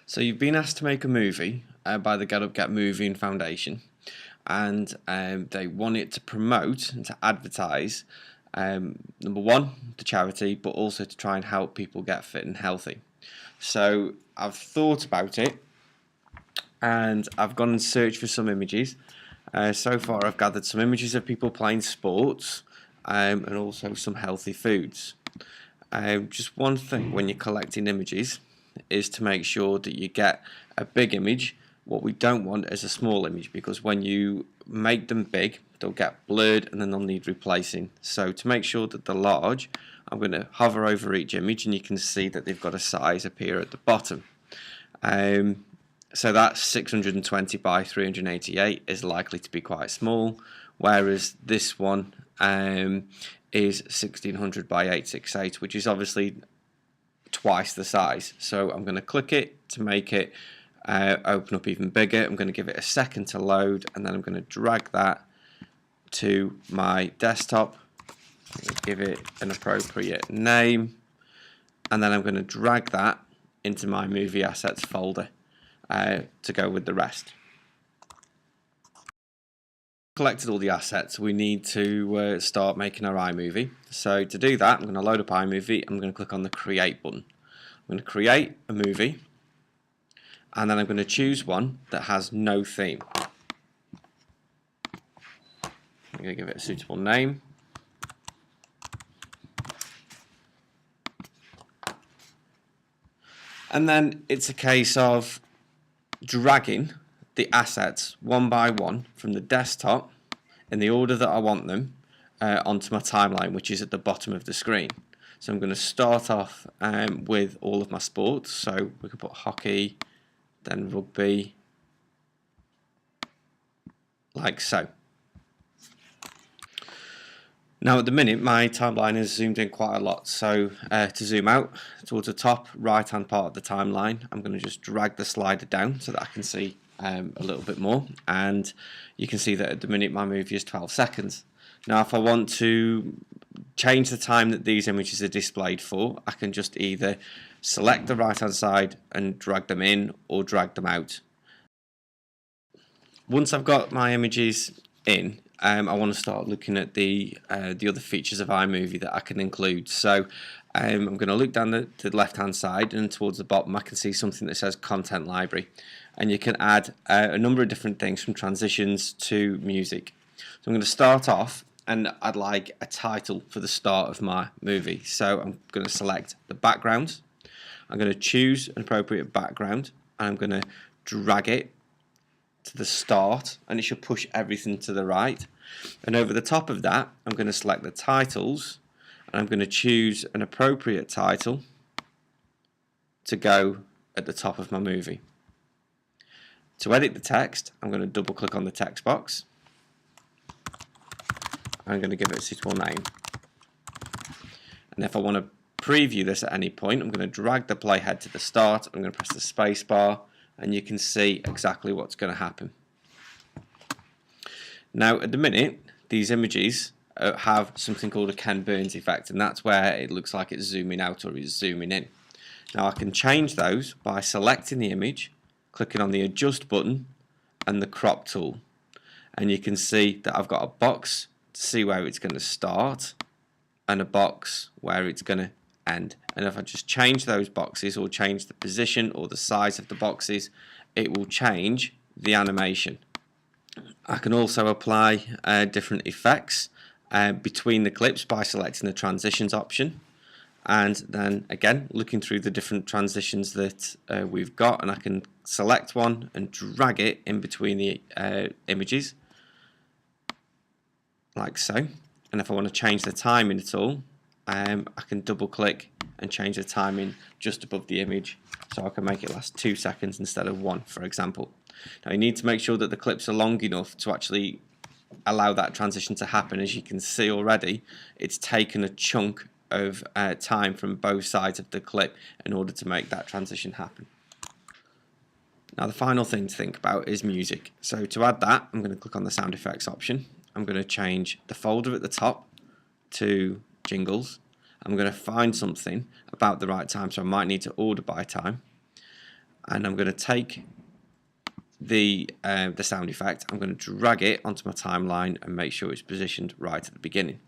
So you've been asked to make a movie by the Get Up Get Moving Foundation, and they want it to promote and to advertise, number one, the charity, but also to try and help people get fit and healthy. So I've thought about it, and I've gone and searched for some images. So far I've gathered some images of people playing sports, and also some healthy foods. Just one thing when you're collecting images is to make sure that you get a big image. What we don't want is a small image, because when you make them big, they'll get blurred and then they'll need replacing. So to make sure that they're large, I'm going to hover over each image and you can see that they've got a size appear at the bottom. So that's 620 by 388 is likely to be quite small, whereas this one is 1600 by 868, which is obviously twice the size. So I'm going to click it to make it open up even bigger. I'm going to give it a second to load, and then I'm going to drag that to my desktop, give it an appropriate name, and then I'm going to drag that into my movie assets folder to go with the rest. Collected all the assets, we need to start making our iMovie. So to do that, I'm going to load up iMovie. I'm going to click on the create button. I'm going to create a movie, and then I'm going to choose one that has no theme. I'm going to give it a suitable name. And then it's a case of dragging the assets one by one from the desktop in the order that I want them onto my timeline, which is at the bottom of the screen. So I'm going to start off with all of my sports. So we can put hockey, then rugby, like so. Now at the minute my timeline is zoomed in quite a lot, so to zoom out towards the top right hand part of the timeline, I'm going to just drag the slider down so that I can see a little bit more, and you can see that at the minute my movie is 12 seconds. Now if I want to change the time that these images are displayed for, I can just either select the right hand side and drag them in, or drag them out. Once I've got my images in, I want to start looking at the other features of iMovie that I can include. So I'm going to look down to the left hand side, and towards the bottom I can see something that says Content Library, and you can add a number of different things from transitions to music. So I'm going to start off, and I'd like a title for the start of my movie. So I'm going to select the background. I'm going to choose an appropriate background, and I'm going to drag it to the start, and it should push everything to the right. And over the top of that, I'm going to select the titles, and I'm going to choose an appropriate title to go at the top of my movie. To edit the text, I'm going to double click on the text box. I'm going to give it a suitable name. And if I want to preview this at any point, I'm going to drag the playhead to the start. I'm going to press the space bar, and you can see exactly what's going to happen. Now at the minute these images have something called a Ken Burns effect, and that's where it looks like it's zooming out or it's zooming in. Now I can change those by selecting the image, clicking on the adjust button and the crop tool, and you can see that I've got a box to see where it's going to start and a box where it's going to end. And if I just change those boxes, or change the position or the size of the boxes, it will change the animation. I can also apply different effects between the clips by selecting the transitions option, and then again looking through the different transitions that we've got, and I can select one and drag it in between the images like so. And if I want to change the timing at all, I can double click and change the timing just above the image, so I can make it last 2 seconds instead of 1, for example. Now you need to make sure that the clips are long enough to actually allow that transition to happen. As you can see already, it's taken a chunk of time from both sides of the clip in order to make that transition happen. Now the final thing to think about is music. So to add that, I'm going to click on the sound effects option. I'm going to change the folder at the top to jingles. I'm going to find something about the right time, so I might need to order by time. and I'm going to take the sound effect. I'm going to drag it onto my timeline and make sure it's positioned right at the beginning.